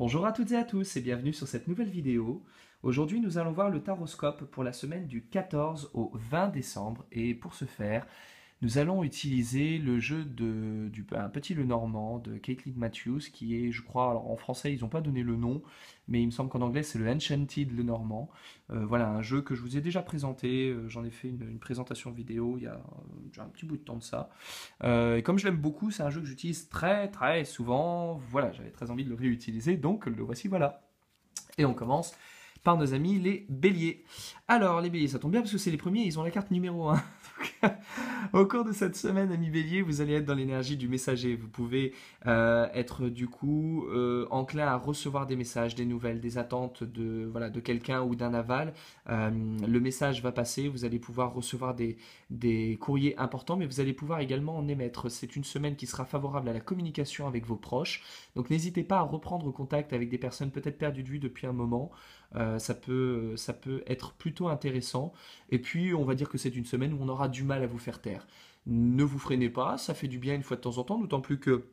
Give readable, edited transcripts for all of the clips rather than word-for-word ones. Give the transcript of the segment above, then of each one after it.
Bonjour à toutes et à tous et bienvenue sur cette nouvelle vidéo. Aujourd'hui, nous allons voir le taroscope pour la semaine du 14 au 20 décembre et pour ce faire, nous allons utiliser le jeu du un petit Lenormand de Caitlin Matthews qui est, je crois, alors en français ils n'ont pas donné le nom, mais il me semble qu'en anglais c'est le Enchanted Lenormand. Voilà, un jeu que je vous ai déjà présenté, j'en ai fait une présentation vidéo il y a déjà un petit bout de temps de ça. Et comme je l'aime beaucoup, c'est un jeu que j'utilise très très souvent. Voilà, j'avais très envie de le réutiliser, donc le voici voilà. Et on commence par nos amis les béliers. Alors les béliers, ça tombe bien parce que c'est les premiers, ils ont la carte numéro 1. Au cours de cette semaine, amis bélier, vous allez être dans l'énergie du messager. Vous pouvez être du coup enclin à recevoir des messages, des nouvelles, des attentes de quelqu'un ou d'un aval. Le message va passer, vous allez pouvoir recevoir des courriers importants, mais vous allez pouvoir également en émettre. C'est une semaine qui sera favorable à la communication avec vos proches. Donc n'hésitez pas à reprendre contact avec des personnes peut-être perdues de vue depuis un moment. Ça peut être plutôt intéressant. Et puis, on va dire que c'est une semaine où on aura du mal à vous faire taire. Ne vous freinez pas, ça fait du bien une fois de temps en temps, d'autant plus que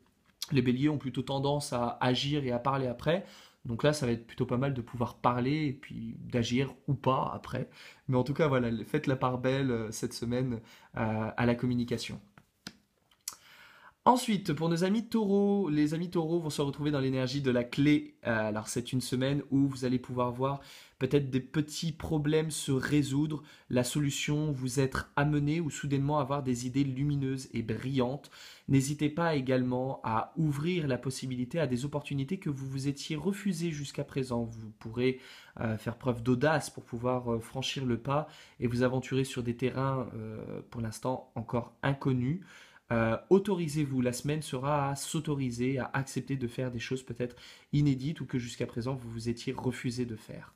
les béliers ont plutôt tendance à agir et à parler après. Donc là, ça va être plutôt pas mal de pouvoir parler et puis d'agir ou pas après. Mais en tout cas, voilà, faites la part belle cette semaine à la communication. Ensuite, pour nos amis taureaux, les amis taureaux vont se retrouver dans l'énergie de la clé. Alors, c'est une semaine où vous allez pouvoir voir peut-être des petits problèmes se résoudre, la solution vous être amenée ou soudainement avoir des idées lumineuses et brillantes. N'hésitez pas également à ouvrir la possibilité à des opportunités que vous vous étiez refusées jusqu'à présent. Vous pourrez faire preuve d'audace pour pouvoir franchir le pas et vous aventurer sur des terrains pour l'instant encore inconnus. Autorisez-vous, la semaine sera à s'autoriser, à accepter de faire des choses peut-être inédites ou que jusqu'à présent vous vous étiez refusé de faire.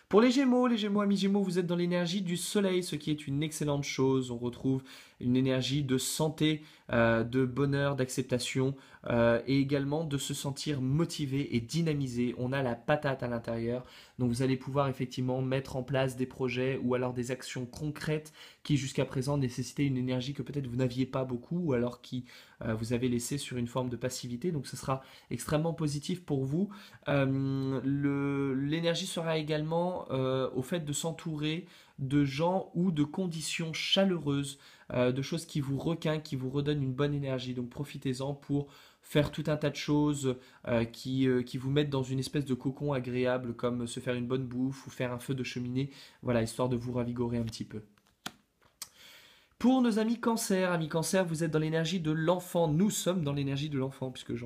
Pour les Gémeaux, amis Gémeaux, vous êtes dans l'énergie du soleil, ce qui est une excellente chose. On retrouve une énergie de santé, de bonheur, d'acceptation et également de se sentir motivé et dynamisé. On a la patate à l'intérieur, donc vous allez pouvoir effectivement mettre en place des projets ou alors des actions concrètes qui jusqu'à présent nécessitaient une énergie que peut-être vous n'aviez pas beaucoup ou alors qui vous avez laissé sur une forme de passivité. Donc ce sera extrêmement positif pour vous. L'énergie sera également au fait de s'entourer de gens ou de conditions chaleureuses, de choses qui vous requinquent, qui vous redonnent une bonne énergie. Donc profitez-en pour faire tout un tas de choses qui vous mettent dans une espèce de cocon agréable, comme se faire une bonne bouffe ou faire un feu de cheminée, voilà, histoire de vous ravigorer un petit peu. Pour nos amis cancer, vous êtes dans l'énergie de l'enfant. Nous sommes dans l'énergie de l'enfant, puisque je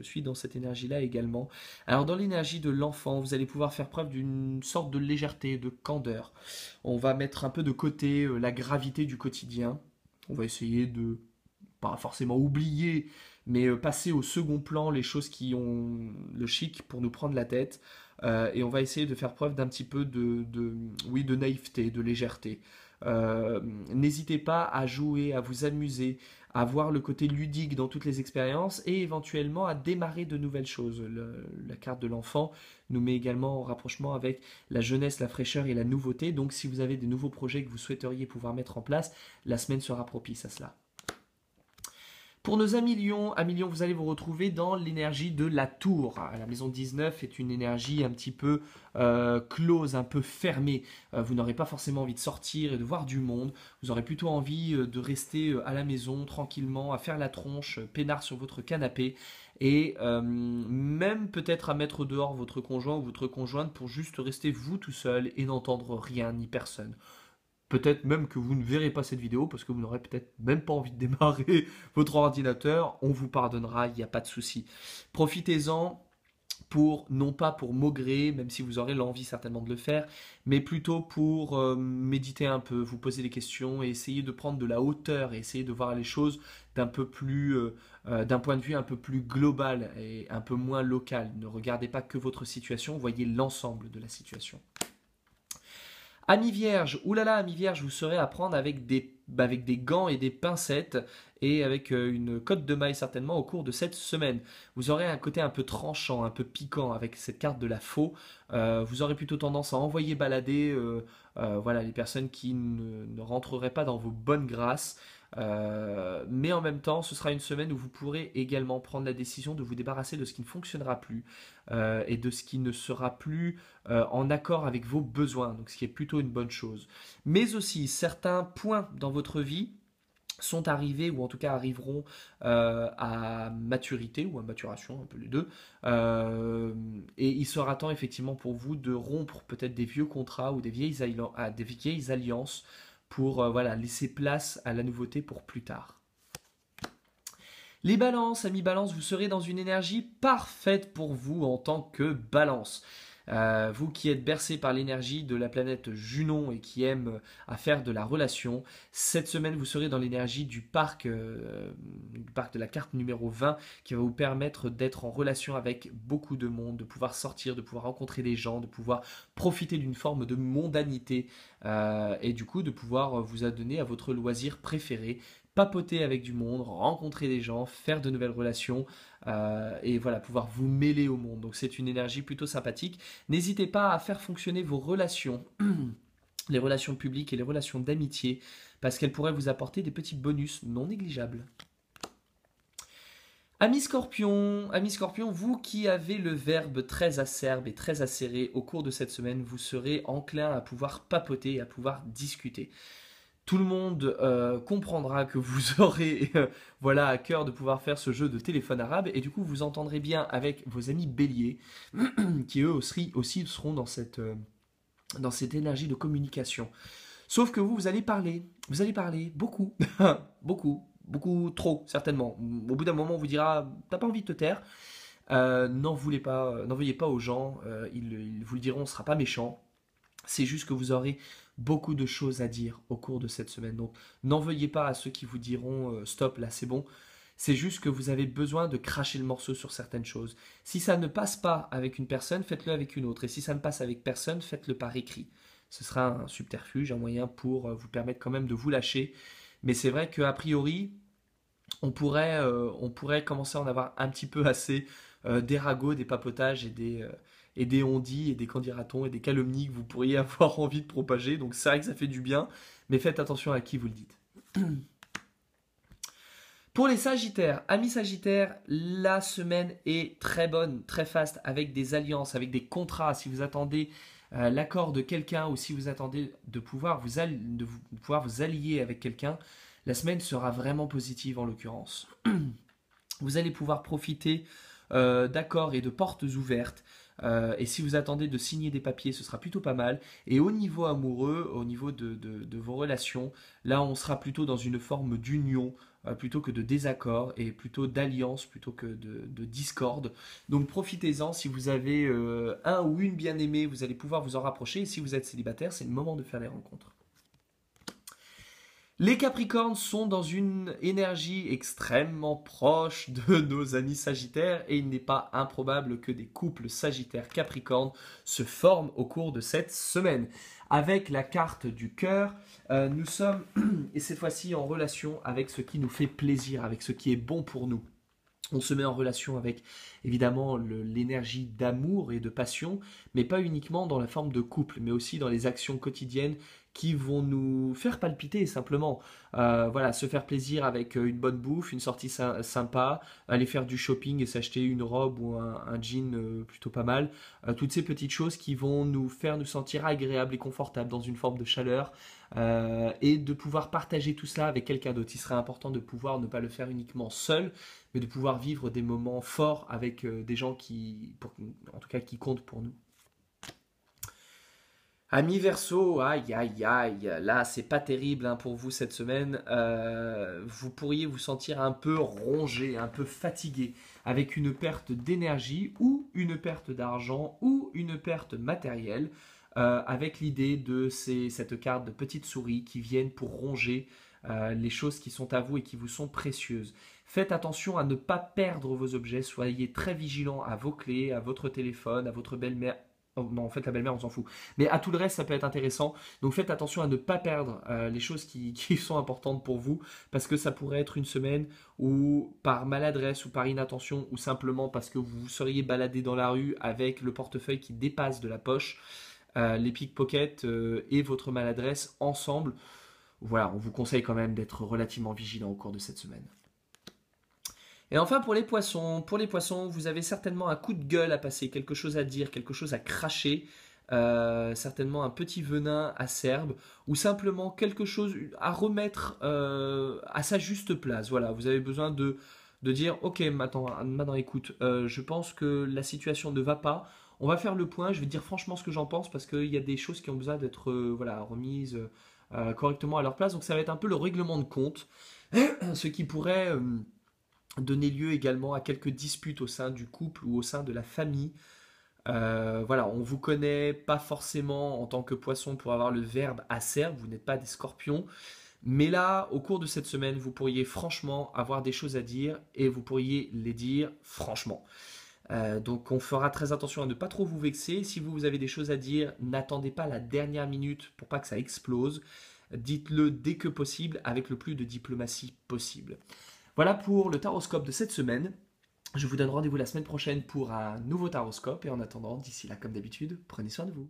suis dans cette énergie-là également. Alors, dans l'énergie de l'enfant, vous allez pouvoir faire preuve d'une sorte de légèreté, de candeur. On va mettre un peu de côté la gravité du quotidien. On va essayer de, pas forcément oublier, mais passer au second plan les choses qui ont le chic pour nous prendre la tête. Et on va essayer de faire preuve d'un petit peu oui, de naïveté, de légèreté. N'hésitez pas à jouer, à vous amuser, à voir le côté ludique dans toutes les expériences et éventuellement à démarrer de nouvelles choses. La carte de l'enfant nous met également en rapprochement avec la jeunesse, la fraîcheur et la nouveauté. Donc si vous avez des nouveaux projets que vous souhaiteriez pouvoir mettre en place, la semaine sera propice à cela. Pour nos amis Lion, vous allez vous retrouver dans l'énergie de la tour. La maison 19 est une énergie un petit peu close, un peu fermée. Vous n'aurez pas forcément envie de sortir et de voir du monde. Vous aurez plutôt envie de rester à la maison tranquillement, à faire la tronche, peinard sur votre canapé. Et même peut-être à mettre dehors votre conjoint ou votre conjointe pour juste rester vous tout seul et n'entendre rien ni personne. Peut-être même que vous ne verrez pas cette vidéo parce que vous n'aurez peut-être même pas envie de démarrer votre ordinateur. On vous pardonnera, il n'y a pas de souci. Profitez-en pour, non pas pour maugrer, même si vous aurez l'envie certainement de le faire, mais plutôt pour méditer un peu, vous poser des questions et essayer de prendre de la hauteur et essayer de voir les choses d'un point de vue un peu plus global et un peu moins local. Ne regardez pas que votre situation, voyez l'ensemble de la situation. Ami Vierge, oulala, Ami Vierge, vous saurez apprendre avec des gants et des pincettes et avec une cotte de maille certainement au cours de cette semaine. Vous aurez un côté un peu tranchant, un peu piquant avec cette carte de la faux. Vous aurez plutôt tendance à envoyer balader voilà, les personnes qui ne rentreraient pas dans vos bonnes grâces. Mais en même temps, ce sera une semaine où vous pourrez également prendre la décision de vous débarrasser de ce qui ne fonctionnera plus et de ce qui ne sera plus en accord avec vos besoins, donc ce qui est plutôt une bonne chose. Mais aussi, certains points dans votre vie sont arrivés ou en tout cas arriveront à maturité ou à maturation, un peu les deux. Euh, et il sera temps effectivement pour vous de rompre peut-être des vieux contrats ou des vieilles alliances pour voilà, laisser place à la nouveauté pour plus tard. Les balances, amis balance, vous serez dans une énergie parfaite pour vous en tant que balance. Vous qui êtes bercé par l'énergie de la planète Junon et qui aime à faire de la relation, cette semaine vous serez dans l'énergie du parc de la carte numéro 20 qui va vous permettre d'être en relation avec beaucoup de monde, de pouvoir sortir, de pouvoir rencontrer des gens, de pouvoir profiter d'une forme de mondanité et du coup de pouvoir vous adonner à votre loisir préféré, papoter avec du monde, rencontrer des gens, faire de nouvelles relations et voilà, pouvoir vous mêler au monde. Donc c'est une énergie plutôt sympathique. N'hésitez pas à faire fonctionner vos relations, les relations publiques et les relations d'amitié, parce qu'elles pourraient vous apporter des petits bonus non négligeables. Amis Scorpion, vous qui avez le verbe très acerbe et très acéré au cours de cette semaine, vous serez enclin à pouvoir papoter, à pouvoir discuter. Tout le monde comprendra que vous aurez voilà, à cœur de pouvoir faire ce jeu de téléphone arabe et du coup vous entendrez bien avec vos amis béliers qui eux aussi seront dans cette énergie de communication. Sauf que vous allez parler beaucoup, beaucoup trop certainement. Au bout d'un moment on vous dira t'as pas envie de te taire, n'en veuillez pas aux gens, ils vous le diront, on ne sera pas méchant. C'est juste que vous aurez beaucoup de choses à dire au cours de cette semaine. Donc n'en veuillez pas à ceux qui vous diront stop, là c'est bon. C'est juste que vous avez besoin de cracher le morceau sur certaines choses. Si ça ne passe pas avec une personne, faites-le avec une autre. Et si ça ne passe avec personne, faites-le par écrit. Ce sera un subterfuge, un moyen pour vous permettre quand même de vous lâcher. Mais c'est vrai qu'a priori, on pourrait commencer à en avoir un petit peu assez des ragots, des papotages et des on-dit et des qu'en dira-t-on et des calomnies que vous pourriez avoir envie de propager. Donc c'est vrai que ça fait du bien, mais faites attention à qui vous le dites. Pour les Sagittaires, amis Sagittaires, la semaine est très bonne, très faste, avec des alliances, avec des contrats. Si vous attendez l'accord de quelqu'un ou si vous attendez de pouvoir pouvoir vous allier avec quelqu'un, la semaine sera vraiment positive en l'occurrence. Vous allez pouvoir profiter d'accords et de portes ouvertes. Et si vous attendez de signer des papiers, ce sera plutôt pas mal. Et au niveau amoureux, au niveau de vos relations, là on sera plutôt dans une forme d'union plutôt que de désaccord et plutôt d'alliance plutôt que de discorde. Donc profitez-en, si vous avez un ou une bien-aimée, vous allez pouvoir vous en rapprocher. Et si vous êtes célibataire, c'est le moment de faire les rencontres. Les Capricornes sont dans une énergie extrêmement proche de nos amis Sagittaires et il n'est pas improbable que des couples Sagittaires-Capricornes se forment au cours de cette semaine. Avec la carte du cœur, nous sommes, et cette fois-ci, en relation avec ce qui nous fait plaisir, avec ce qui est bon pour nous. On se met en relation avec évidemment l'énergie d'amour et de passion, mais pas uniquement dans la forme de couple, mais aussi dans les actions quotidiennes qui vont nous faire palpiter simplement. Voilà, se faire plaisir avec une bonne bouffe, une sortie sympa, aller faire du shopping et s'acheter une robe ou un jean plutôt pas mal. Toutes ces petites choses qui vont nous faire nous sentir agréables et confortables dans une forme de chaleur et de pouvoir partager tout ça avec quelqu'un d'autre. Il serait important de pouvoir ne pas le faire uniquement seul, mais de pouvoir vivre des moments forts avec des gens en tout cas, qui comptent pour nous. Ami Verseau, aïe aïe aïe, là c'est pas terrible hein, pour vous cette semaine. Vous pourriez vous sentir un peu rongé, un peu fatigué, avec une perte d'énergie ou une perte d'argent ou une perte matérielle, avec l'idée de cette carte de petite souris qui viennent pour ronger les choses qui sont à vous et qui vous sont précieuses. Faites attention à ne pas perdre vos objets, soyez très vigilant à vos clés, à votre téléphone, à votre belle-mère. Oh, non, en fait, la belle-mère, on s'en fout. Mais à tout le reste, ça peut être intéressant. Donc faites attention à ne pas perdre les choses qui sont importantes pour vous, parce que ça pourrait être une semaine où, par maladresse ou par inattention, ou simplement parce que vous seriez baladé dans la rue avec le portefeuille qui dépasse de la poche, les pickpockets et votre maladresse ensemble voilà, on vous conseille quand même d'être relativement vigilant au cours de cette semaine. Et enfin pour les poissons, vous avez certainement un coup de gueule à passer, quelque chose à dire, quelque chose à cracher, certainement un petit venin acerbe, ou simplement quelque chose à remettre à sa juste place. Voilà, vous avez besoin de dire, ok, maintenant écoute, je pense que la situation ne va pas. On va faire le point, je vais dire franchement ce que j'en pense parce qu'il y a des choses qui ont besoin d'être voilà, remises correctement à leur place. Donc ça va être un peu le règlement de compte, ce qui pourrait donner lieu également à quelques disputes au sein du couple ou au sein de la famille. Voilà, on vous connaît pas forcément en tant que poisson pour avoir le verbe acerbe, vous n'êtes pas des scorpions, mais là, au cours de cette semaine, vous pourriez franchement avoir des choses à dire et vous pourriez les dire franchement. Donc on fera très attention à ne pas trop vous vexer. Si vous avez des choses à dire, n'attendez pas la dernière minute pour pas que ça explose. Dites-le dès que possible avec le plus de diplomatie possible. Voilà pour le taroscope de cette semaine. Je vous donne rendez-vous la semaine prochaine pour un nouveau taroscope et en attendant, d'ici là comme d'habitude, prenez soin de vous.